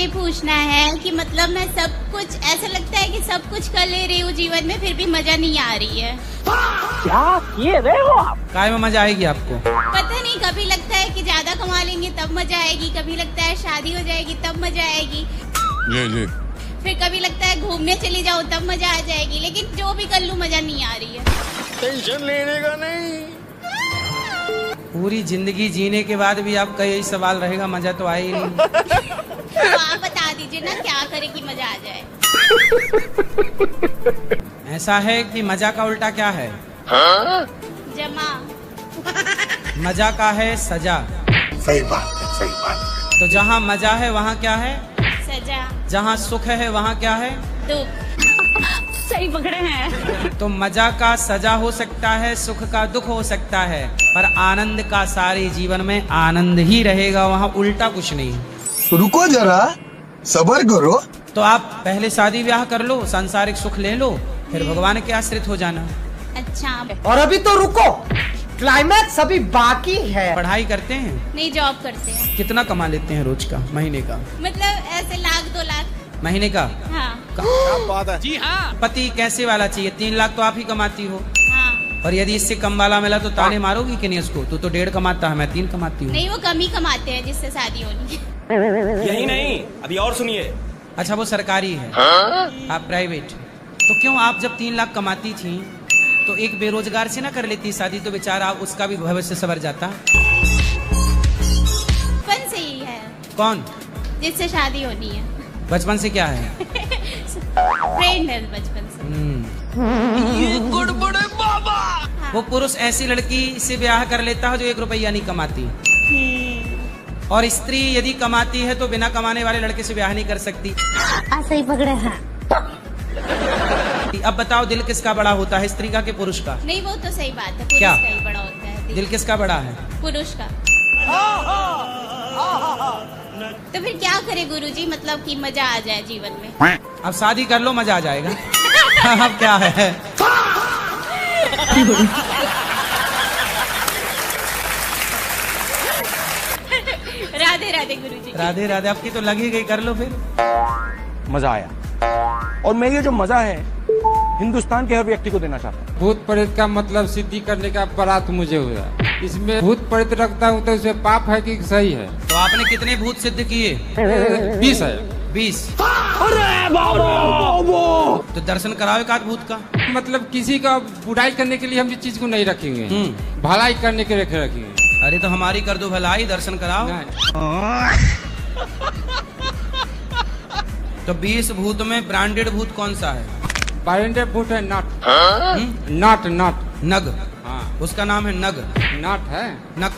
ये पूछना है कि मतलब मैं सब कुछ, ऐसा लगता है कि सब कुछ कर ले रही हूँ जीवन में, फिर भी मजा नहीं आ रही है। क्या किए रहे हो आप? काय में मजा आएगी आपको? पता नहीं, कभी लगता है कि ज्यादा कमा लेंगे तब मजा आएगी, कभी लगता है शादी हो जाएगी तब मजा आएगी, फिर कभी लगता है घूमने चली जाओ तब मजा आ जाएगी, लेकिन जो भी कर लूँ मजा नहीं आ रही है। टेंशन लेने का नहीं। पूरी जिंदगी जीने के बाद भी आपका यही सवाल रहेगा, मजा तो आए ही नहीं। तो आप बता दीजिए ना क्या करे कि मजा आ जाए। ऐसा है कि मजा का उल्टा क्या है? जमा। मजा का है सजा। सही बात है, सही बात है। तो जहाँ मजा है वहाँ क्या है? सजा। जहाँ सुख है वहाँ क्या है? दुख। सही पकड़े हैं। तो मजा का सजा हो सकता है, सुख का दुख हो सकता है, पर आनंद का सारे जीवन में आनंद ही रहेगा, वहाँ उल्टा कुछ नहीं। रुको जरा, सब्र करो। तो आप पहले शादी ब्याह कर लो, सांसारिक सुख ले लो, फिर भगवान के आश्रित हो जाना। अच्छा। और अभी तो रुको, क्लाइमैक्स अभी बाकी है। पढ़ाई करते हैं? नहीं, जॉब करते हैं। कितना कमा लेते हैं रोज का, महीने का? मतलब ऐसे 1-2 लाख। महीने का? हाँ। क्या बात है। जी हाँ। पति कैसे वाला चाहिए? 3 लाख तो आप ही कमाती हो, हाँ। और यदि इससे कम वाला मिला तो ताने मारोगी कि नहीं उसको? तू तो 1.5 कमाता है, मैं 3 कमाती हूँ। नहीं, वो कम ही कमाते हैं जिससे शादी होनी है। यही नहीं, अभी और सुनिए। अच्छा, वो सरकारी है, आप प्राइवेट। तो क्यों आप जब 3 लाख कमाती थी तो एक बेरोजगार से ना कर लेती शादी, तो बेचारा उसका भी भविष्य संवर जाता। बचपन से ही है कौन? जिससे शादी होनी है। बचपन से क्या है? फ्रेंड है बचपन से। ये गड़बड़ है बाबा। हाँ। वो पुरुष ऐसी लड़की से ब्याह कर लेता है जो 1 रुपया नहीं कमाती, और स्त्री यदि कमाती है तो बिना कमाने वाले लड़के से ब्याह नहीं कर सकती। सही पकड़े हैं। अब बताओ, दिल किसका बड़ा होता है, स्त्री का कि पुरुष का? नहीं, वो तो सही बात है, पुरुष क्या? का ही बड़ा होता है दिल किसका बड़ा है? पुरुष का। तो फिर क्या करे गुरुजी, मतलब कि मजा आ जाए जीवन में? अब शादी कर लो, मजा आ जाएगा। अब क्या है? राधे राधे गुरुजी। राधे राधे। आपकी तो लगी गई, कर लो फिर। मजा आया, और मैं ये जो मजा है हिंदुस्तान के हर व्यक्ति को देना चाहता हूँ। भूत प्रेत का मतलब सिद्धि करने का बारात मुझे हुआ। इसमें भूत प्रेत रखता हूँ तो उसे पाप है कि सही है? तो आपने कितने भूत सिद्ध किए? 20 है। 20? अरे बाबा। तो दर्शन कराओ एक आध भूत का। मतलब किसी का बुराई करने के लिए हम इस चीज को नहीं रखेंगे, भलाई करने के लिए रखेंगे। अरे तो हमारी कर दो भलाई, दर्शन कराओ। तो 20 भूत में ब्रांडेड भूत कौन सा है? ब्रांडेड भूत है नट। नट नट नग। हाँ, उसका नाम है नग। नट है। नग।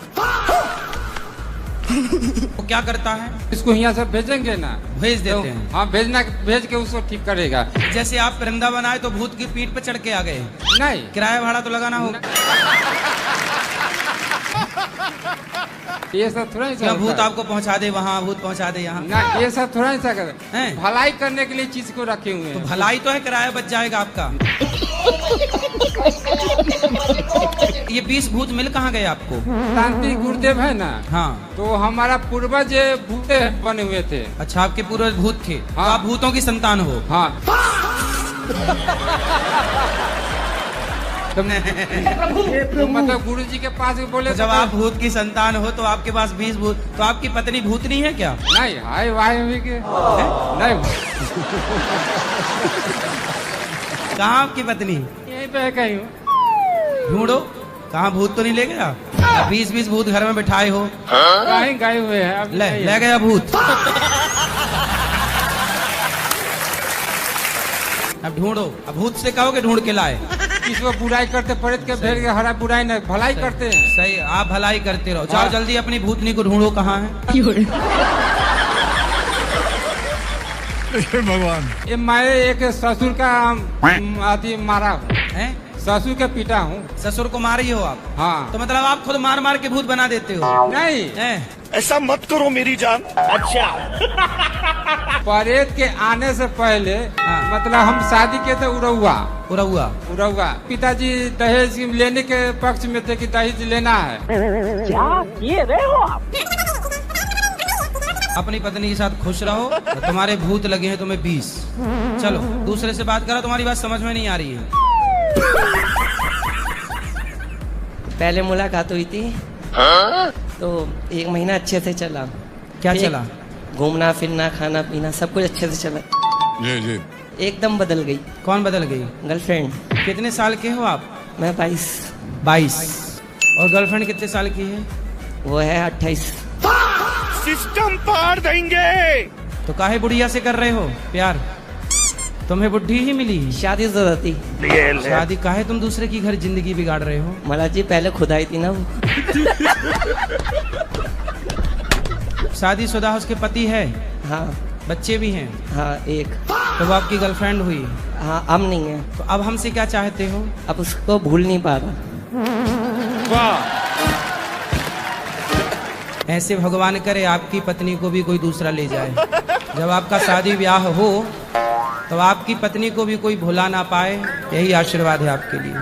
वो क्या करता है? इसको यहाँ से भेजेंगे ना, भेज तो देते हैं। हाँ, भेज के उसको ठीक करेगा। जैसे आप परिंदा बनाए तो भूत की पीठ पे चढ़ के आ गए, नहीं, किराया भाड़ा तो लगाना होगा। ये सब थोड़ा क्या भूत आपको पहुंचा दे वहाँ, भूत पहुंचा दे यहाँ? ना, ये सब थोड़ा ऐसा कर, हैं? भलाई करने के लिए चीज को रखे हुए तो हैं। भलाई तो है, किराया बच जाएगा आपका। ये 20 भूत मिल कहाँ गए आपको? तांत्रिक गुरुदेव है ना, हाँ। तो हमारा पूर्वज भूत बने हुए थे। अच्छा, आपके पूर्वज भूत थे। तो हाँ। आप भूतों की संतान हो। हाँ। तो मतलब गुरु जी के पास बोले, तो जब आप भूत की संतान हो तो आपके पास 20 भूत, तो आपकी पत्नी भूतनी है क्या? नहीं, हाय वाई हुई के नहीं। कहाँ आपकी पत्नी? यहीं पे कहीं हूँ। ढूंढो, कहाँ भूत तो नहीं ले गया? 20 भूत घर में बिठाए हो। कहीं गए हुए हैं, अब ले गया भूत। अब ढूंढो, अब भूत से कहो कि ढूंढ के लाए। किसको बुराई करते प्रेत के भेड़ के, हरा बुराई नहीं, भलाई करते हैं। सही, आप भलाई करते रहो। जाओ जल्दी अपनी भूतनी को ढूंढो, कहाँ है? भगवान। ये मैं एक ससुर का आदि मारा हूँ, हैं? ससुर के पिता हूँ। ससुर को मारी हो आप? हाँ। तो मतलब आप खुद मार मार के भूत बना देते हो? नहीं, हैं? ऐसा मत करो मेरी जान। अच्छा। प्रेत के आने से पहले हाँ। मतलब हम शादी के थे उड़ौआ। उड़ौआ। पिताजी दहेज लेने के पक्ष में थे कि दहेज लेना है। क्या किए रहे हो आप? अपनी पत्नी के साथ खुश रहो और तुम्हारे भूत लगे हैं तुम्हें 20। चलो दूसरे से बात करो, तुम्हारी बात समझ में नहीं आ रही है। पहले मुलाकात हुई थी तो 1 महीना अच्छे से चला। क्या चला? घूमना फिरना खाना पीना सब कुछ अच्छे से चला। जी जी। एकदम बदल गई। कौन बदल गई? गर्लफ्रेंड। कितने साल के हो आप? मैं 22। 22। और गर्लफ्रेंड कितने साल की है? वो है 28। सिस्टम पार देंगे। तो काहे बुढ़िया से कर रहे हो प्यार? तुम्हें बुढ़ी ही मिली। शादी जरूरत थी। शादी काहे तुम दूसरे की घर जिंदगी बिगाड़ रहे हो? महाराज जी पहले खुदाई थी ना वो। शादीशुदा उसके पति है? हाँ। बच्चे भी हैं? हाँ 1। तो वो आपकी गर्लफ्रेंड हुई? हाँ अब नहीं है। तो अब हमसे क्या चाहते हो? अब उसको भूल नहीं पा रहा। वाह। ऐसे भगवान करे आपकी पत्नी को भी कोई दूसरा ले जाए। जब आपका शादी ब्याह हो तो आपकी पत्नी को भी कोई भुला ना पाए, यही आशीर्वाद है आपके लिए।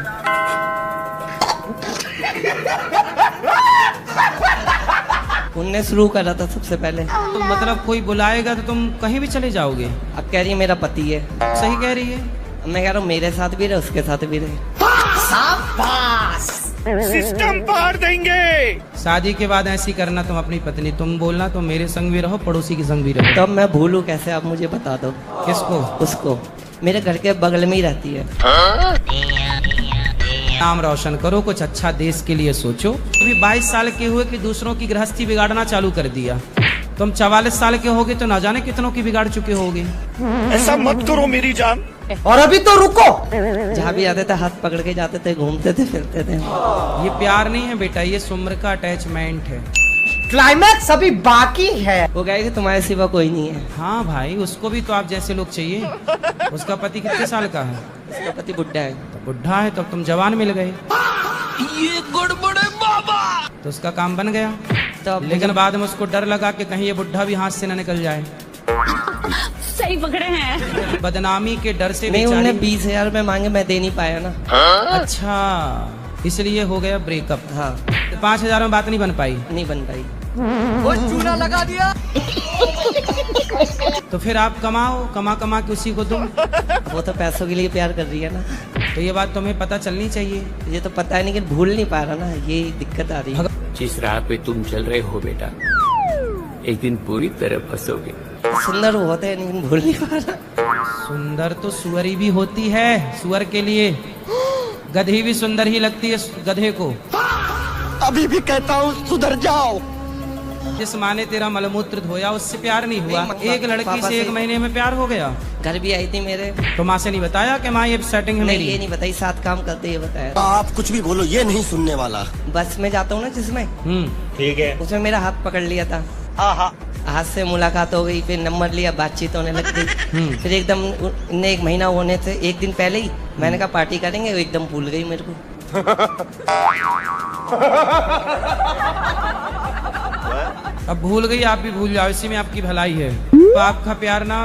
उनने शुरू करा था सबसे पहले। तो मतलब कोई बुलाएगा तो तुम कहीं भी चले जाओगे? अब कह रही है मेरा पति है। सही कह रही है। मैं कह रहा हूँ मेरे साथ भी रहे उसके साथ भी रहे। सिस्टम पार देंगे। शादी के बाद ऐसी करना तुम अपनी पत्नी, तुम बोलना तुम मेरे संग भी रहो पड़ोसी के संग भी रहो। तब मैं भूलूं कैसे, आप मुझे बता दो। किसको? उसको। मेरे घर के बगल में ही रहती है। नाम रोशन करो, कुछ अच्छा देश के लिए सोचो। अभी 22 साल के हुए कि दूसरों की गृहस्थी बिगाड़ना चालू कर दिया। तुम 44 साल के होगे तो ना जाने कितनों की बिगाड़ चुके होगे। ऐसा मत करो मेरी जान। और अभी तो रुको। जहाँ भी जाते थे हाथ पकड़ के जाते थे, घूमते थे फिरते थे। ये प्यार नहीं है बेटा, ये सुम्र का अटैचमेंट है। क्लाइमैक्स अभी बाकी है। वो कहे कि तुम्हारे सिवा कोई नहीं है। हाँ भाई, उसको भी तो आप जैसे लोग चाहिए। उसका पति कितने साल का है? उसका पति बुढ़ा है। तो बुढ़ा है तो तुम जवान मिल गए। ये गड़बड़ है बाबा। तो उसका काम बन गया। तो लेकिन बाद में उसको डर लगा कि कहीं ये बुढ़ा भी हाथ से न निकल जाए। सही पकड़े हैं। बदनामी के डर से नहीं, उन्होंने बेचारी। 20,000 रुपए मांगे, मैं दे नहीं पाया ना। अच्छा, इसलिए हो गया ब्रेकअप। हाँ। 5,000 में बात नहीं बन पाई? नहीं बन पाई। वो चूना लगा दिया। तो फिर आप कमाओ, कमा कमा के उसी को दो। वो तो पैसों के लिए प्यार कर रही है ना। तो ये बात तुम्हें पता चलनी चाहिए। ये तो पता है लेकिन भूल नहीं पा रहा ना, ये दिक्कत आ रही है। जिस राह पे तुम चल रहे हो बेटा, एक दिन पूरी तरह फंसोगे। सुंदर वो होते हैं लेकिन भूल नहीं पा रहा। सुंदर तो सुअरी भी होती है, सुअर के लिए। गधी भी सुंदर ही लगती है गधे को। अभी भी कहता हूँ सुधर जाओ। जिस माँ ने तेरा मलमूत्र धोया उससे प्यार नहीं हुआ। नहीं, एक लड़की पापा से 1 से- महीने में प्यार हो गया। घर भी आई थी मेरे। तो माँ से नहीं बताया कि माँ ये सेटिंग है नहीं, मेरी? ये नहीं बताई, साथ काम करते ये बताया। आप कुछ भी बोलो, ये नहीं सुनने वाला। बस में जाता हूँ ना जिसमें, ठीक है। उसमें मेरा हाथ पकड़ लिया था। हाथ से मुलाकात हो गई, फिर नंबर लिया, बातचीत होने लग गई। फिर एकदम ने 1 महीना होने से 1 दिन पहले ही मैंने कहा पार्टी करेंगे, वो एकदम भूल गई मेरे को। अब भूल गई, आप भी भूल जाओ, इसी में आपकी भलाई है। तो आपका प्यार ना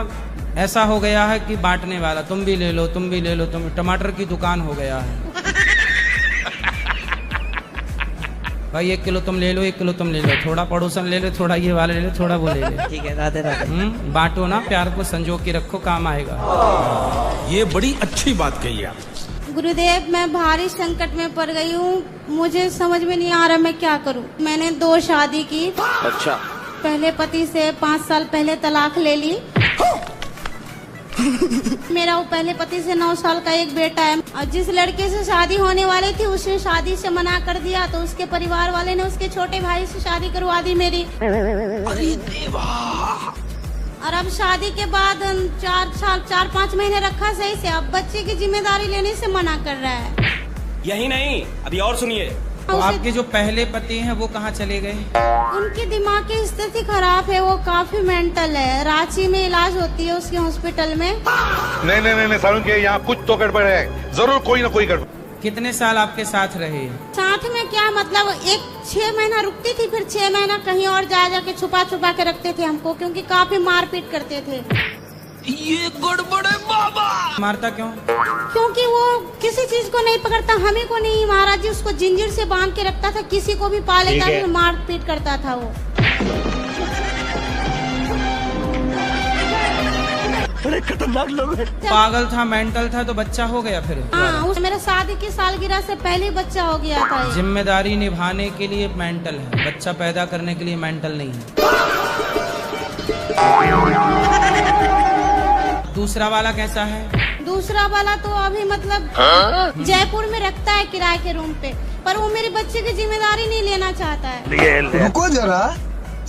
ऐसा हो गया है कि बांटने वाला, तुम भी ले लो, तुम भी ले लो, तुम टमाटर की दुकान हो गया है। भाई 1 किलो तुम ले लो, 1 किलो तुम ले लो, थोड़ा पड़ोसन ले लो, थोड़ा ये वाला ले लो, थोड़ा वो ले लो। ठीक है, राधे राधे। बांटो ना, प्यार को संजो के रखो, काम आएगा। ये बड़ी अच्छी बात कही आप। गुरुदेव, मैं भारी संकट में पड़ गई हूँ। मुझे समझ में नहीं आ रहा मैं क्या करूँ। मैंने 2 शादी की। अच्छा। पहले पति से 5 साल पहले तलाक ले ली। मेरा वो पहले पति से 9 साल का एक बेटा है। और जिस लड़के से शादी होने वाली थी उसने शादी से मना कर दिया, तो उसके परिवार वाले ने उसके छोटे भाई से शादी करवा दी मेरी। अरे देवा। और अब शादी के बाद 4-5 महीने रखा सही से, अब बच्चे की जिम्मेदारी लेने से मना कर रहा है। यही नहीं, अभी और सुनिए। तो आपके जो पहले पति हैं वो कहाँ चले गए? उनकी दिमाग की स्थिति खराब है, वो काफी मेंटल है। रांची में इलाज होती है उसके हॉस्पिटल में। नहीं सारुण के यहाँ कुछ तो गड़बड़ है, जरूर कोई ना कोई गड़बड़। कितने साल आपके साथ रहे? साथ में क्या मतलब, 6 महीना रुकती थी, फिर 6 महीना कहीं और जा के छुपा के रखते थे हमको, क्योंकि काफी मारपीट करते थे। ये गड़बड़ है बाबा। मारता क्यों? क्योंकि वो किसी चीज को नहीं पकड़ता, हमें को नहीं। महाराज जी उसको जंजीर से बांध के रखता था, किसी को भी पा लेता था, मारपीट करता था वो। खतरनाक लोग हैं। पागल था, मेंटल था, तो बच्चा हो गया फिर। हाँ, उस मेरा शादी की सालगिरह से पहले ही बच्चा हो गया था। जिम्मेदारी निभाने के लिए मेंटल है, बच्चा पैदा करने के लिए मेंटल नहीं है। दूसरा वाला कैसा है? दूसरा वाला तो अभी मतलब जयपुर में रखता है किराए के रूम पे, पर वो मेरे बच्चे की जिम्मेदारी नहीं लेना चाहता है। रुको जरा,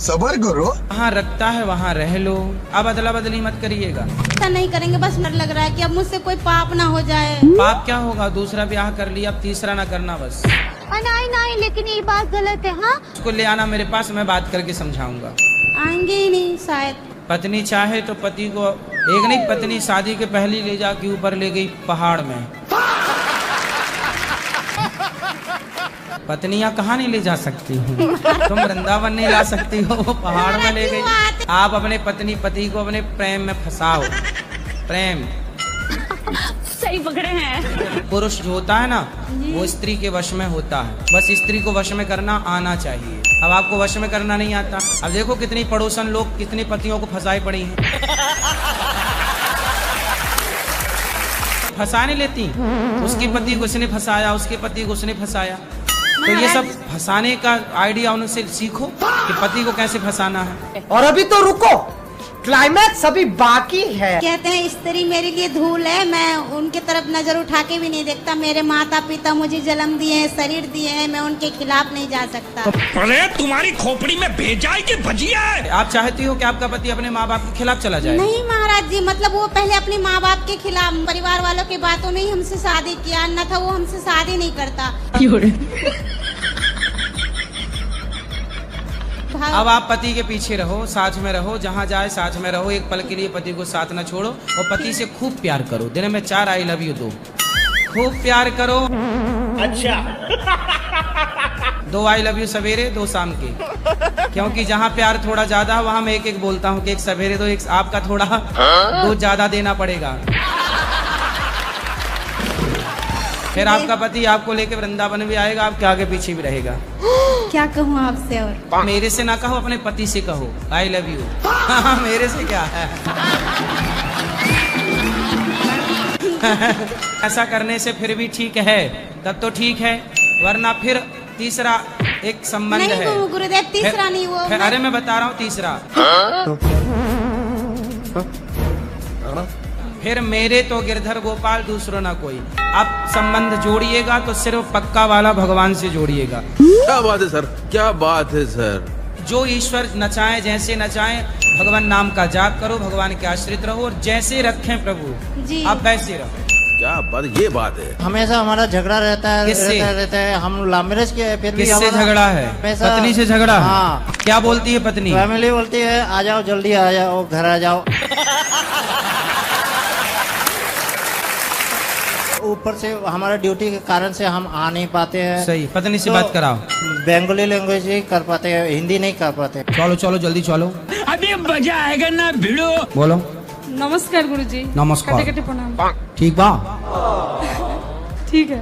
सबर करो। वहाँ रखता है वहाँ रह लो, अब अदला बदली मत करिएगा। ऐसा नहीं करेंगे, बस डर लग रहा है कि अब मुझसे कोई पाप ना हो जाए। पाप क्या होगा, दूसरा ब्याह कर लिया, अब तीसरा ना करना बस। नहीं नहीं, लेकिन ये बात गलत है। हाँ, उसको ले आना मेरे पास, मैं बात करके समझाऊंगा। आएंगे ही नहीं शायद। पत्नी चाहे तो पति को, एक नहीं, पत्नी शादी के पहले ले जाके ऊपर ले गई पहाड़ में। पत्नियां कहाँ नहीं ले जा सकती हूँ, तुम वृंदावन नहीं ला सकती हो, वो पहाड़ में ले गई। आप अपने पति को अपने प्रेम में फंसाओ। प्रेम सही पकड़े हैं। पुरुष जो होता है ना, वो स्त्री के वश में होता है, बस स्त्री को वश में करना आना चाहिए। अब आपको वश में करना नहीं आता। अब देखो कितनी पड़ोसन लोग कितनी पतियों को फंसाए पड़ी हैं। फंसा नहीं लेती, उसकी पति को उसने फंसाया, उसके पति को उसने फंसाया। तो ये सब फंसाने का आइडिया उनसे सीखो कि पति को कैसे फंसाना है। और अभी तो रुको, क्लाइमैक्स अभी बाकी है। कहते हैं स्त्री मेरे लिए धूल है, मैं उनके तरफ नजर उठा के भी नहीं देखता। मेरे माता पिता मुझे जन्म दिए हैं, शरीर दिए हैं, मैं उनके खिलाफ नहीं जा सकता। अरे तुम्हारी खोपड़ी में भेजा है कि भजिया है? आप चाहती हो कि आपका पति अपने माँ बाप के खिलाफ चला जाए? नहीं महाराज जी, मतलब वो पहले अपने माँ बाप के खिलाफ, परिवार वालों की बातों में ही हमसे शादी किया, न था वो हमसे शादी नहीं करता। अब आप पति के पीछे रहो, साथ में रहो, जहाँ जाए साथ में रहो। एक पल के लिए पति को साथ न छोड़ो और पति से खूब प्यार करो। दिन में 4 आई लव यू दो, खूब प्यार करो। अच्छा 2 आई लव यू सवेरे, 2 शाम के, क्योंकि जहाँ प्यार थोड़ा ज्यादा है वहाँ मैं एक बोलता हूँ कि एक सवेरे दो, एक आपका थोड़ा 2 ज्यादा देना पड़ेगा। फिर आपका पति आपको लेके वृंदावन भी आएगा, आपके आगे पीछे भी रहेगा। क्या कहूँ आपसे? और मेरे से ना कहो, अपने पति से कहो आई लव यू। मेरे से क्या है। ऐसा करने से फिर भी ठीक है, तब तो ठीक है, वरना फिर तीसरा एक संबंध नहीं है। गुरुदेव, तीसरा नहीं वो। अरे मैं बता रहा हूँ तीसरा। फिर मेरे तो गिरधर गोपाल, दूसरो ना कोई। अब संबंध जोड़िएगा तो सिर्फ पक्का वाला भगवान से जोड़िएगा। क्या बात है सर, क्या बात है सर। जो ईश्वर नचाए, जैसे नचाए, भगवान नाम का जाप करो, भगवान के आश्रित रहो और जैसे रखें प्रभु जी, आप वैसे रहो। क्या बात, ये बात है। हमेशा हमारा झगड़ा रहता है। किससे? रहता है हम लव मैरिज के, फिर भी किससे झगड़ा है? पत्नी से झगड़ा है? हाँ। क्या बोलती है पत्नी? फैमिली बोलती है आ जाओ, जल्दी आ जाओ, घर आ जाओ। ऊपर से हमारा ड्यूटी के कारण से हम आ नहीं पाते हैं। सही, पत्नी से बात कराओ। बंगाली लैंग्वेज ही कर पाते हैं, हिंदी नहीं कर पाते। चलो चलो जल्दी चलो। अभी मजा आएगा ना भिड़ो। बोलो। नमस्कार गुरुजी। नमस्कार। कटे कटे प्रणाम। ठीक बा? ठीक है।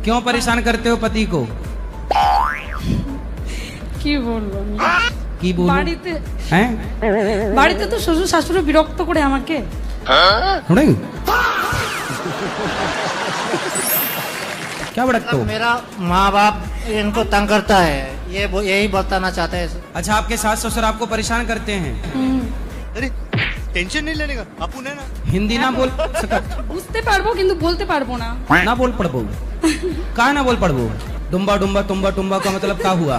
क्यों परेशान करते हो पति को? কি বলবো কি বলবো? বাড়িতে हैं? বাড়িতে তো শ্বশুর শাশুড়ি বিরক্ত করে আমাকে। नहीं? क्या भड़कते हो? मेरा माँ बाप इनको तंग करता है, ये यही बताना चाहते हैं। अच्छा, आपके सास ससुर आपको परेशान करते हैं? अरे टेंशन नहीं लेने का, आपू ने ना हिंदी ना बोल सकत? বুঝতে পারবো কিন্তু বলতে পারবো না। ना बोल पड़बो? कहा ना बोल पड़बो? डुम्बा डुम्बा तुम्बा टुम्बा का मतलब क्या हुआ?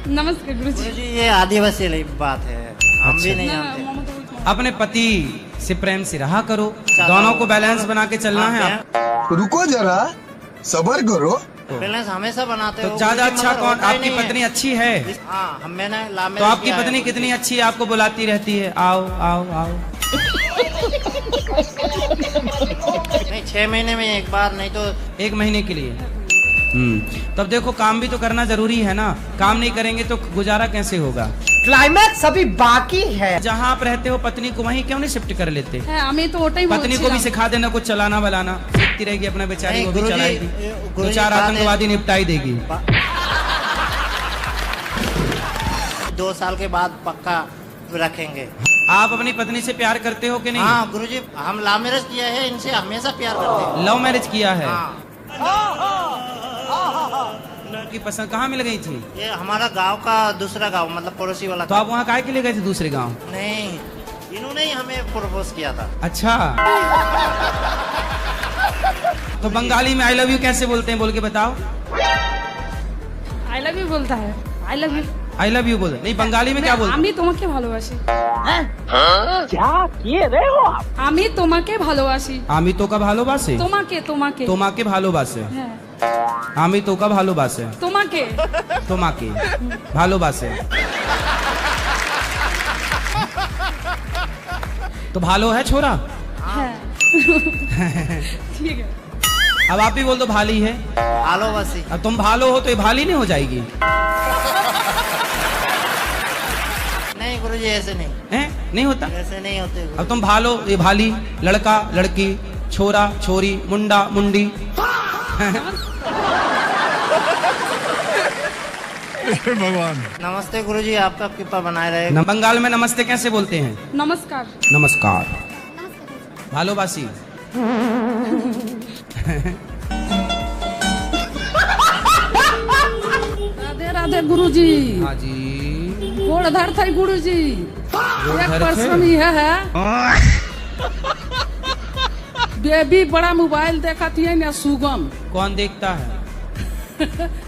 नमस्कार गुरुजी। जी ये आदिवासी बात है, हम भी नहीं जानते। अपने पति से प्रेम से रहा करो, दोनों को बैलेंस बना के चलना है। रुको जरा, सबर करो। बैलेंस हमेशा बनाते हो। तो ज्यादा अच्छा कौन? आपकी पत्नी अच्छी है? हाँ, मैंने तो आपकी पत्नी कितनी अच्छी है, आपको बुलाती रहती है आओ आओ आओ। नहीं 6 महीने में एक बार, नहीं तो 1 महीने के लिए। तब देखो काम भी तो करना जरूरी है ना, काम नहीं करेंगे तो गुजारा कैसे होगा? क्लाइमैक्स अभी बाकी है। जहाँ आप रहते हो पत्नी को वहीं क्यों नहीं शिफ्ट कर लेते? আমি তো ওটাই বলছিলাম। पत्नी को भी सिखा देना कुछ चलाना बलाना, सीखती रहेगी अपना, बेचारी वो भी चलाएगी, 2-4 आतंकवादी निपटाई देगी। 2 साल के बाद पक्का रखेंगे। आप अपनी पत्नी से प्यार करते हो कि नहीं? हाँ गुरुजी, हम लव मैरिज किया है, इनसे हमेशा प्यार करते हैं। लव मैरिज किया है? हाँ। की पसंद कहाँ मिल गई थी? ये हमारा गांव का दूसरा गांव, मतलब पड़ोसी वाला। तो आप वहाँ काहे के लिए गए थे दूसरे गांव? नहीं, इन्होंने ही हमें प्रपोज किया था। अच्छा। तो बंगाली में आई लव यू कैसे बोलते हैं, बोल के बताओ। आई लव यू बोलता है। I love you, I love you बोल। नहीं, बंगाली में क्या बोलते? আমি তোমাকে ভালোবাসি। क्या किए रहे हो आप? আমি তোমাকে ভালোবাসি। আমি তোকা ভালোবাসে। তোমাকে তোমাকে তোমাকে ভালোবাসে। হ্যাঁ। আমি তোকা ভালোবাসে। তোমাকে তোমাকে ভালোবাসে। तो भालो है छोरा? হ্যাঁ। ठीक है। अब आप ही बोल दो भाली है। भालोबासी। अब तुम भालो हो तो ये भाली नहीं हो जाएगी? नहीं गुरुजी, ऐसे नहीं हैं? नहीं होता? ऐसे नहीं होते। अब तुम भालो, ये भाली, लड़का लड़की, छोरा छोरी, मुंडा मुंडी। भगवान। नमस्ते गुरुजी, आपका कृपा बनाए रहे। बंगाल में नमस्ते कैसे बोलते हैं? नमस्कार। नमस्कार। भालोबासी। राधे राधे गुरुजी। हाँ जी। गोड़ धर थे गुरुजी। एक प्रश्न यह है, बेबी बड़ा मोबाइल देखा थी ना सुगम? कौन देखता है?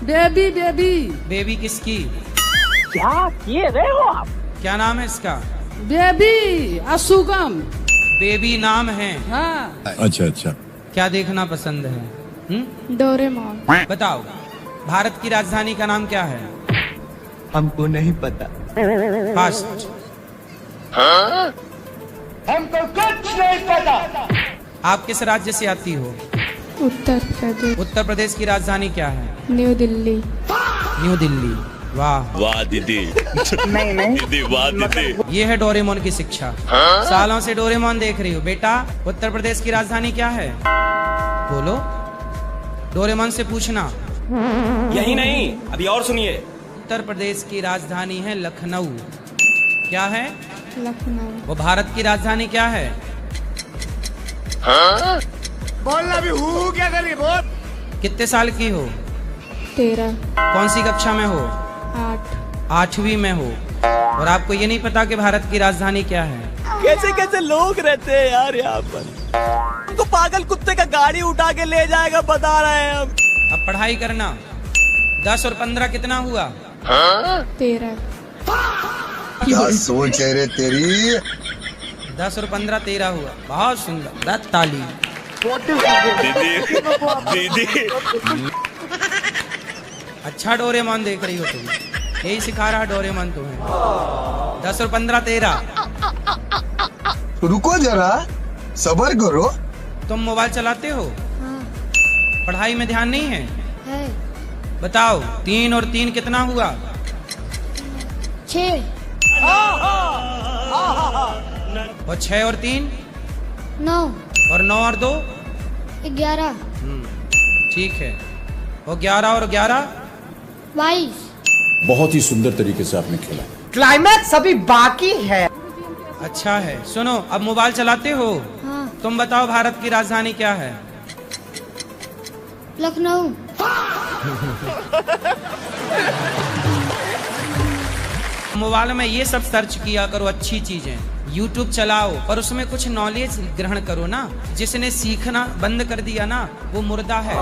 बेबी बेबी बेबी किसकी? क्या किए रहे हो आप? क्या नाम है इसका? बेबी असुगम। बेबी नाम है? हाँ। अच्छा अच्छा। क्या देखना पसंद है? डोरेमोन। बताओ, भारत की राजधानी का नाम क्या है? हमको नहीं पता। फास्ट। हमको कुछ नहीं पता। आप किस राज्य से आती हो? उत्तर प्रदेश। उत्तर प्रदेश की राजधानी क्या है? न्यू दिल्ली। न्यू दिल्ली। वाह वाह दीदी। नहीं नहीं दीदी वाह दीदी। ये है डोरेमोन की शिक्षा। सालों से डोरेमोन देख रही हो। बेटा, उत्तर प्रदेश की राजधानी क्या है? बोलो। डोरेमोन से पूछना। यही नहीं, अभी और सुनिए। उत्तर प्रदेश की राजधानी है लखनऊ। क्या है? लखनऊ। वो भारत की राजधानी क्या है? बोलना भी हूँ क्या करिए बोल। कितने साल की हो? 13। कौन सी कक्षा में हो? 8। 8वीं में हो। और आपको ये नहीं पता कि भारत की राजधानी क्या है? कैसे कैसे लोग रहते हैं यार यहाँ पर। तो पागल कुत्ते का गाड़ी उठा के ले जाएगा, बता रहे हैं हम। अब पढ़ाई करना। 10 और 15 कितना हुआ? 13। क्या सोच है रे तेरी? 10 और 15 13 हुआ। बहुत सुंदर। रत ताली। दीदी दीदी। अच्छा डोरेमोन देख रही हो तुम। यही सिखा रहा डोरेमोन तुम्हें। 10 और 15 13। रुको जरा, सब्र करो। तुम मोबाइल चलाते हो? हाँ। पढ़ाई में ध्यान नहीं है? है। बताओ, 3 और 3 कितना हुआ? 6। और 6 और 3? 9। और 9 और 2? 11। ठीक है। और 11 और 11? 22। बहुत ही सुंदर तरीके से आपने खेला। क्लाइमैक्स अभी बाकी है। अच्छा है। सुनो, अब मोबाइल चलाते हो? हाँ। तुम बताओ, भारत की राजधानी क्या है? लखनऊ। मोबाइल में ये सब सर्च किया करो, अच्छी चीजें। YouTube चलाओ, पर उसमें कुछ नॉलेज ग्रहण करो ना। जिसने सीखना बंद कर दिया ना, वो मुर्दा है।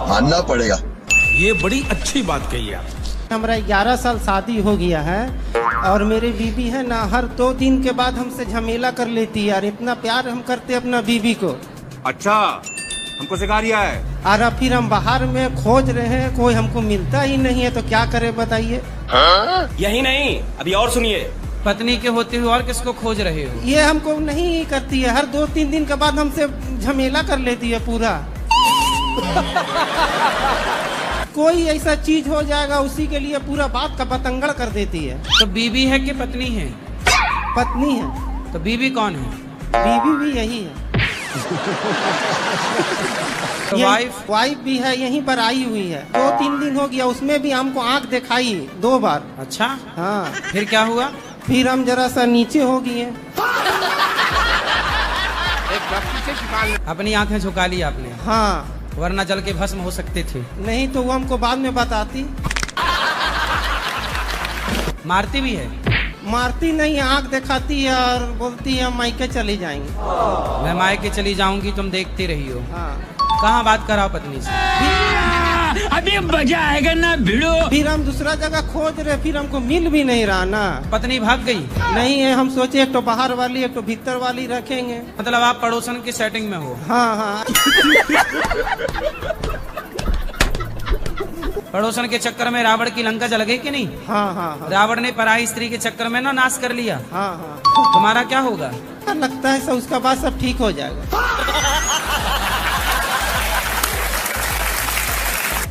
मानना पड़ेगा। ये बड़ी अच्छी बात कही आप। हमारा 11 साल शादी हो गया है और मेरी बीबी है ना, हर 2 दिन के बाद हमसे झमेला कर लेती है यार। इतना प्यार हम करते अपना बीबी को। अच्छा, हमको सिखा रिया है। और फिर हम बाहर में खोज रहे हैं, कोई हमको मिलता ही नहीं है, तो क्या करें बताइए। यही नहीं, अभी और सुनिए। पत्नी के होते हुए और किसको खोज रहे हो? ये हमको नहीं करती है, हर 2-3 दिन के बाद हमसे झमेला कर लेती है पूरा। कोई ऐसा चीज हो जाएगा, उसी के लिए पूरा बात का बतंगड़ कर देती है। तो बीबी है कि पत्नी है? पत्नी है। तो बीबी कौन है? बीबी भी यही है। तो वाइफ भी है, यहीं पर आई हुई है, 2-3 दिन हो गया, उसमें भी हमको आंख दिखाई 2 बार। अच्छा, हाँ। फिर क्या हुआ? फिर हम जरा सा नीचे हो गए। अपनी आंखें झुका ली आपने? हाँ। वरना जल के भस्म हो सकते थे। नहीं तो वो हमको बाद में बताती। मारती भी है? मारती नहीं, आंख दिखाती है और बोलती है हम मायके चली जाएंगे। मैं मायके चली जाऊंगी, तुम देखती रही हो। हाँ। कहाँ बात कराओ पत्नी से? अभी मजा आएगा ना भिड़ो। फिर हम दूसरा जगह खोज रहे, फिर हमको मिल भी नहीं रहा ना। पत्नी भाग गई? नहीं है, हम सोचे एक तो बाहर वाली एक तो भीतर वाली रखेंगे। मतलब आप पड़ोसन की सेटिंग में हो? हाँ हाँ। पड़ोसन के चक्कर में रावण की लंका जल गई कि नहीं? हाँ हाँ। रावण ने पराई स्त्री के चक्कर में ना नाश कर लिया। हाँ हाँ। तुम्हारा क्या होगा? लगता है सब उसका बाद सब ठीक हो जाएगा।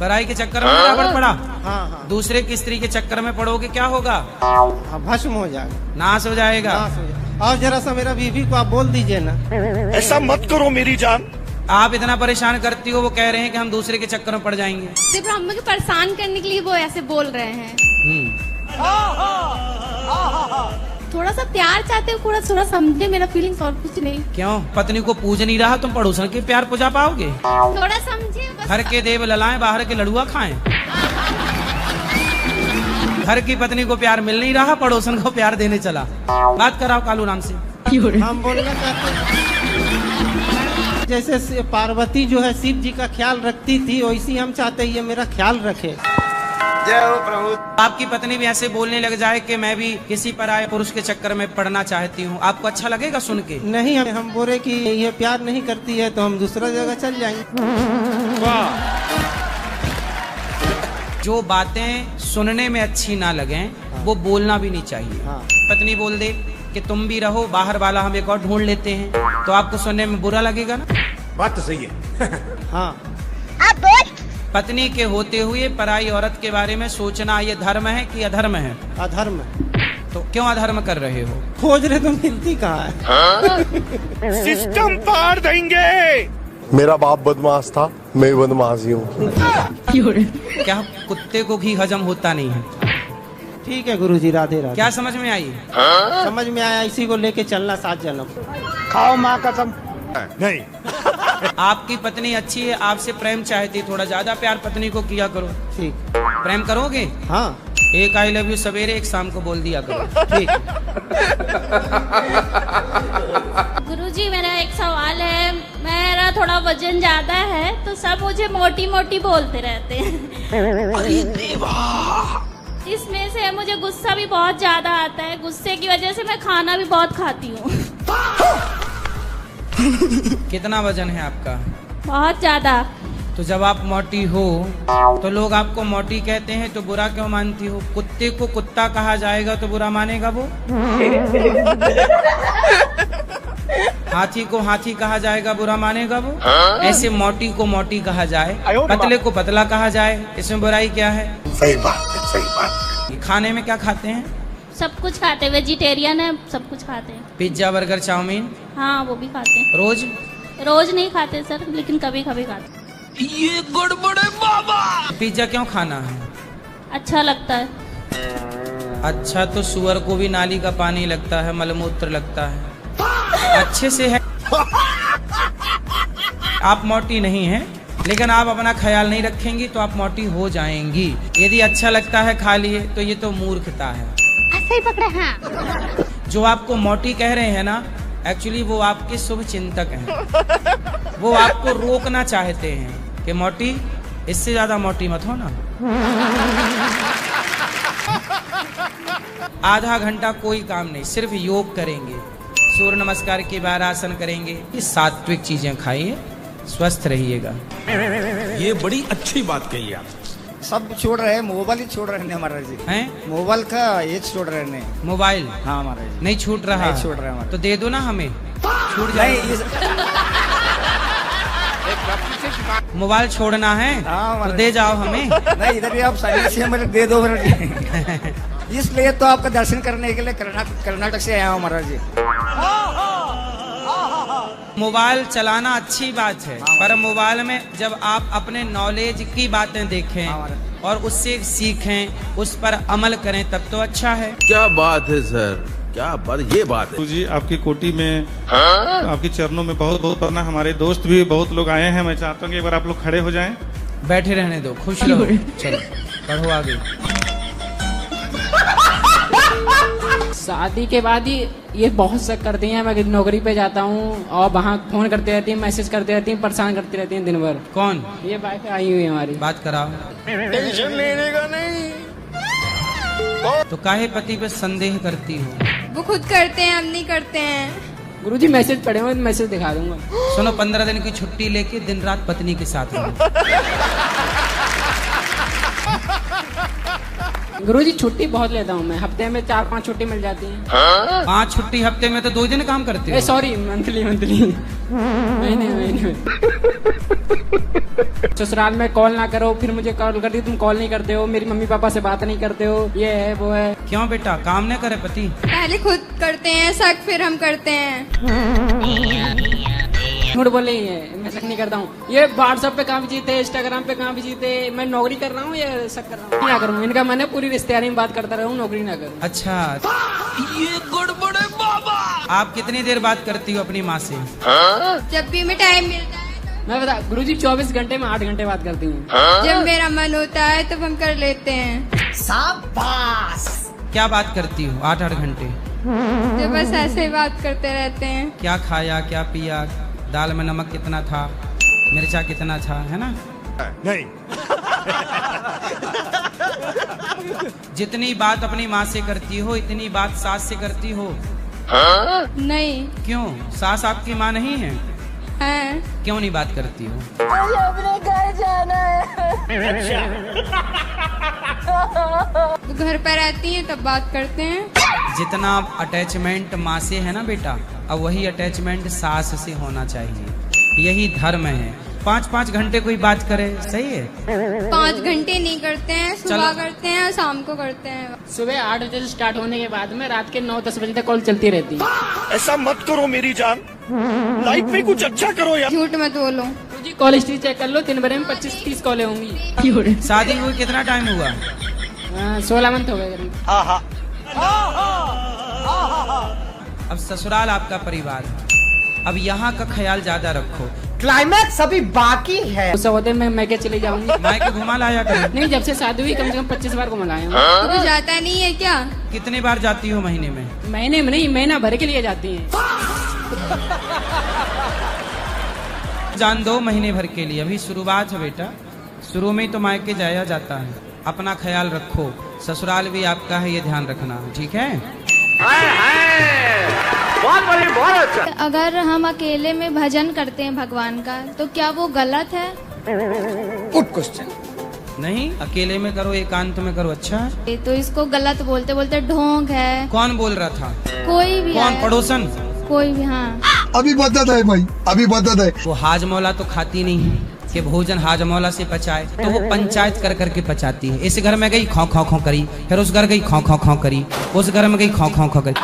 पराई के चक्कर में रावण पड़ा। हाँ हाँ। दूसरे की स्त्री के चक्कर में पड़ोगे क्या होगा? भस्म हो जाएगा, नाश हो जाएगा। और जरा सा मेरा बीवी को आप बोल दीजिए ना। ऐसा मत करो मेरी जान। आप इतना परेशान करती हो, वो कह रहे हैं कि हम दूसरे के चक्कर में पड़ जाएंगे। सिर्फ हमें परेशान करने के लिए वो ऐसे बोल रहे हैं। थोड़ा सा प्यार चाहते हो, थोड़ा समझे मेरा फीलिंग्स, और कुछ नहीं। क्यों? पत्नी को पूज नहीं रहा, तुम पड़ोसन के प्यार पूजा पाओगे? थोड़ा समझे बस। घर के देव ललाएं, बाहर के लड़ुआ खाएं। घर की पत्नी को प्यार मिल नहीं रहा, पड़ोसन को प्यार देने चला। बात कराओ कालू नाम से। हम बोलना चाहते जैसे पार्वती जो है शिव जी का ख्याल रखती थी, वैसी हम चाहते ये मेरा ख्याल रखे। जय हो प्रभु। आपकी पत्नी भी ऐसे बोलने लग जाए कि मैं भी किसी पराये पुरुष के चक्कर में पड़ना चाहती हूँ, आपको अच्छा लगेगा सुन के? नहीं, हम बोले कि ये प्यार नहीं करती है तो हम दूसरा जगह चल जाएंगे। जो बातें सुनने में अच्छी ना लगे वो बोलना भी नहीं चाहिए। हाँ। पत्नी बोल दे कि तुम भी रहो, बाहर वाला हम एक और ढूंढ लेते हैं, तो आपको सुनने में बुरा लगेगा ना? बात तो सही है। हाँ। पत्नी के होते हुए पराई औरत के बारे में सोचना ये धर्म है कि अधर्म है? अधर्म। तो क्यों अधर्म कर रहे हो? खोज रहे तो मिलती कहाँ है? सिस्टम पार देंगे। मेरा बाप बदमाश था, मैं बदमाश ही हूँ। क्या कुत्ते को घी हजम होता नहीं है? ठीक है गुरुजी, राधे राधे। क्या समझ में आई? समझ में आया, इसी को लेके चलना 7 जन्म। खाओ माँ कसम। नहीं। आपकी पत्नी अच्छी है, आपसे प्रेम चाहती, थोड़ा ज्यादा प्यार पत्नी को किया करो। ठीक। प्रेम करोगे? हाँ। एक आई लव यू सवेरे, एक शाम को बोल दिया करो। ठीक। गुरुजी मेरा एक सवाल है, मेरा थोड़ा वजन ज्यादा है तो सब मुझे मोटी मोटी बोलते रहते हैं। अरे देवा। इसमें से मुझे गुस्सा भी बहुत ज्यादा आता है, गुस्से की वजह से मैं खाना भी बहुत खाती हूँ। कितना वजन है आपका? बहुत ज्यादा। तो जब आप मोटी हो तो लोग आपको मोटी कहते हैं तो बुरा क्यों मानती हो? कुत्ते को कुत्ता कहा जाएगा तो बुरा मानेगा वो? हाथी को हाथी कहा जाएगा, बुरा मानेगा वो? ऐसे मोटी को मोटी कहा जाए, पतले को पतला कहा जाए, इसमें बुराई क्या है? सही बात है, सही बात। खाने में क्या खाते हैं? सब कुछ खाते हैं, वेजिटेरियन है, सब कुछ खाते हैं। Pizza, burger, chowmein? हाँ वो भी खाते हैं। रोज? रोज नहीं खाते सर, लेकिन कभी कभी खाते। ये गड़बड़ है बाबा। पिज्जा क्यों खाना है? अच्छा लगता है। अच्छा, तो सुअर को भी नाली का पानी लगता है, मलमूत्र लगता है, अच्छे से है। आप मोटी नहीं हैं, लेकिन आप अपना ख्याल नहीं रखेंगी तो आप मोटी हो जाएंगी। यदि अच्छा लगता है खा लिए तो ये तो मूर्खता है। ऐसे ही पकड़े हैं। जो आपको मोटी कह रहे हैं ना, एक्चुअली वो आपके शुभ चिंतक हैं। वो आपको रोकना चाहते हैं कि मोटी, इससे ज्यादा मोटी मत हो ना। आधा घंटा कोई काम नहीं, सिर्फ योग करेंगे, सूर्य नमस्कार के बाद आसन करेंगे, ये सात्विक चीजें खाइए, स्वस्थ रहिएगा। ये बड़ी अच्छी बात कही आप। सब छोड़ रहे हैं, मोबाइल ही छोड़ रहे हैं महाराज जी। हैं? मोबाइल का ये छोड़ रहे हैं। मोबाइल? हाँ महाराज जी। नहीं छूट रहा? नहीं छूट रहा है। तो दे दो ना हमें, छूट जाए। मोबाइल छोड़ना है? हाँ तो दे जाओ हमें। नहीं, इधर भी आप सर्विस से मुझे दे दो महाराज। इसलिए तो आपका दर्शन करने के लिए कर्नाटक से आया हूँ महाराज जी। मोबाइल चलाना अच्छी बात है, पर मोबाइल में जब आप अपने नॉलेज की बातें देखें और उससे सीखें, उस पर अमल करें, तब तो अच्छा है। क्या बात है सर, क्या बात, ये बात है जी। आपकी कोटी में आपके चरणों में बहुत बहुत प्रणाम। हमारे दोस्त भी बहुत लोग आए हैं। मैं चाहता हूँ कि एक बार आप लोग खड़े हो जाएं। बैठे रहने दो, खुश रहो। चलो बढ़ो आगे। शादी के बाद ही ये बहुत शक करती हैं। मैं नौकरी पे जाता हूँ और वहाँ फोन करते रहती हैं, मैसेज करते रहती हैं, परेशान करती रहती हैं दिन भर। कौन? ये वाइफ आई हुई है हमारी। बात कराओ। टेंशन लेने का नहीं। तो काहे पति पे संदेह करती हो? वो खुद करते हैं, हम नहीं करते हैं। गुरुजी मैसेज पढ़े हुए, मैसेज दिखा दूंगा। सुनो, 15 दिन की छुट्टी लेके दिन रात पत्नी के साथ रहो। गुरुजी छुट्टी बहुत लेता हूँ मैं, हफ्ते में 4-5 छुट्टी मिल जाती है। 5 छुट्टी हफ्ते में, तो 2 दिन काम करते हो। सॉरी, मंथली महीने में। ससुराल में कॉल ना करो, फिर मुझे कॉल करती तुम कॉल नहीं करते हो, मेरी मम्मी पापा से बात नहीं करते हो, ये है वो है। क्यों बेटा, काम न करे पति? पहले खुद करते हैं शक, फिर हम करते हैं। झूठ बोले ही है, मैं शक नहीं करता हूँ। ये व्हाट्सएप पे कहाँ बिजी थे, इंस्टाग्राम पे कहाँ बिजी थे, मैं नौकरी कर रहा हूँ या शक कर रहा हूँ? क्या करूँ? इनका मन है पूरी रिश्तेदारी में बात करता रहूँ, नौकरी ना करूँ। अच्छा, ये गड़बड़ है बाबा। आप कितनी देर बात करती हो अपनी माँ से? जब भी हमें टाइम मिलता है। मैं बता गुरुजी 24 घंटे में 8 घंटे बात करती हूँ। जब मेरा मन होता है तब हम कर लेते हैं। शाबाश। क्या बात करती हो 8-8 घंटे? तो बस ऐसे ही बात करते रहते हैं। क्या खाया, क्या पिया, दाल में नमक कितना था, मिर्चा कितना था, है ना? नहीं। जितनी बात अपनी माँ से करती हो, इतनी बात सास से करती हो? नहीं। क्यों? सास आपकी माँ नहीं है? हैं। क्यों नहीं बात करती हो? मुझे अपने घर जाना है। वो घर पर रहती है तब बात करते हैं। जितना अटैचमेंट माँ से है ना बेटा, अब वही अटैचमेंट सास से होना चाहिए। यही धर्म है। 5-5 घंटे कोई बात करे, सही है? 5 घंटे नहीं करते हैं, सुबह करते हैं और शाम को करते हैं। सुबह 8 बजे से स्टार्ट होने के बाद में रात के 9-10 बजे तक कॉल चलती रहती है। ऐसा मत करो मेरी जान, लाइफ में कुछ अच्छा करो यार। झूठ मत बोलो। जी कॉल हिस्ट्री चेक कर लो, 3 बार में 25-30 कॉलें होंगी। शादी हुई कितना टाइम हुआ? 16 मंथ हो गए करीब। अब ससुराल आपका परिवार है, अब यहाँ का ख्याल ज्यादा रखो। क्लाइमैक्स अभी बाकी है। उस होते मैं मैके चली जाऊंगी। मैके घुमा लाया कर। नहीं, जब से शादी हुई कम से कम 25 बार घुमा लाया हूँ। तो जाता नहीं है क्या? कितने बार जाती हो महीने में? महीने में नहीं, महीना भर के लिए जाती है। जान दो, महीने भर के लिए, अभी शुरुआत है बेटा। शुरू में ही तो मायके जाया जाता है। अपना ख्याल रखो, ससुराल भी आपका है, ये ध्यान रखना, ठीक है? बहुत अच्छा। अगर हम अकेले में भजन करते हैं भगवान का, तो क्या वो गलत है? Good question. नहीं, अकेले में करो, एकांत में करो, अच्छा है। तो इसको गलत बोलते बोलते ढोंग है। कौन बोल रहा था? कोई भी। कौन? पड़ोसन? कोई भी। हाँ, अभी बदत है भाई, अभी बदत है। वो हाजमौला तो खाती नहीं है कि भोजन हाजमौला से पचाए, तो वो पंचायत कर करके पचाती है। इस घर में गई खौ खौ खौ करी, फिर उस घर गई खौ खौ खौ करी, उस घर में गई खौ खौ खौ करी,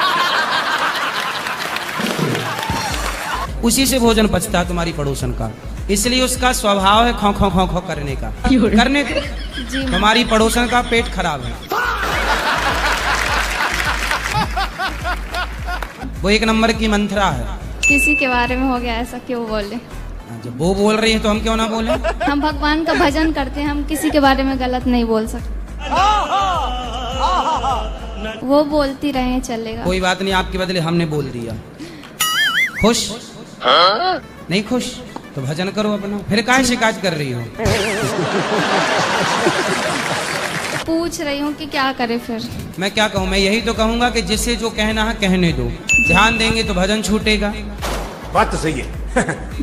उसी से भोजन पचता है तुम्हारी पड़ोसन का। इसलिए उसका स्वभाव है खौ खौ खौ खौ करने का। करने के तुम्हारी पड़ोसन का पेट खराब है, वो 1 नंबर की मंत्रा है। किसी के बारे में हो गया ऐसा, क्यों बोले? जब वो बोल रही है तो हम क्यों ना बोले? हम भगवान का भजन करते हैं, हम किसी के बारे में गलत नहीं बोल सकते। वो बोलती रहे, चलेगा। कोई बात नहीं, आपके बदले हमने बोल दिया। खुश? नहीं खुश तो भजन करो अपना, फिर काहे शिकायत कर रही हो? पूछ रही हूँ कि क्या करे फिर। मैं क्या कहूँ? मैं यही तो कहूँगा कि जिसे जो कहना है कहने दो। ध्यान देंगे तो भजन छूटेगा। बात तो सही है।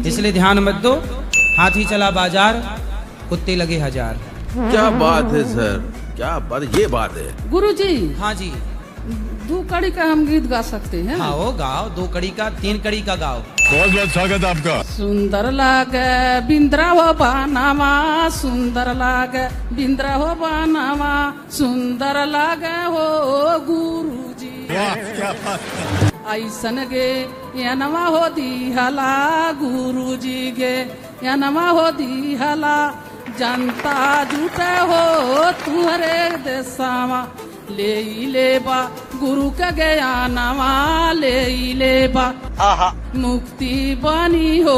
इसलिए ध्यान मत दो। हाथी चला बाजार, कुत्ते लगे 1000। क्या बात है सर, क्या बात, ये बात है। गुरुजी। हाँ जी। 2 कड़ी का हम गीत गा सकते हैं। हाँ वो गाओ, 2 कड़ी का, 3 कड़ी का गाओ। बहुत बहुत स्वागत है आपका। सुंदर लागे बिंद्रा हो बानावा, सुंदर लागे बिंद्रा हो बानावा, सुंदर लागे हो गुरुजी। वाह क्या बात। ऐसन गे यनवा हो दी हला गुरु जी गे यनवा हो दी हला जनता जुटे हो तुहरे देसावा ले बा गुरु का गया नवा ले बा मुक्ति बनी हो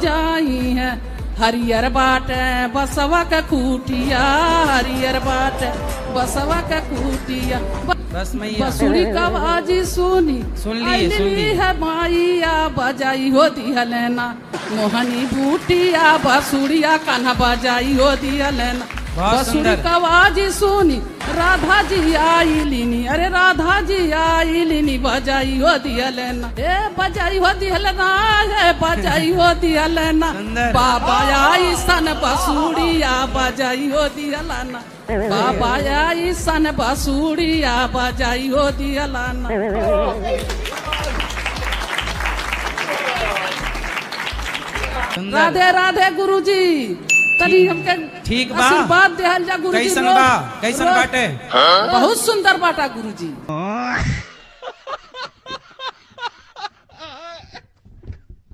जाई है हरियर बाटे बसवा का कुटिया हरियर बाटे बसवा का कुटिया बस मैया बसुरी का आवाजी सुन ली है माइया बजाई हो दिया लेना मोहनी बूटिया बसुरिया कान्हा बजाई हो दिया लेना बसुरी का आवाजी सुनी राधा जी आई लीनी अरे राधा जी आई लीनी बजाई हो दिया लेना ए बजाई हो दिया लेना है बजाई हो दिया लेना बाबा आई सन बसुरिया बजाई हो दिया लाना बाबा आई सन बसुरिया बजाई हो दिया लाना राधे राधे गुरुजी तनी हमके ठीक बा आशीर्वाद देहल जा गुरुजी कैसन बा कैसन बाटे बहुत सुंदर बाटा गुरुजी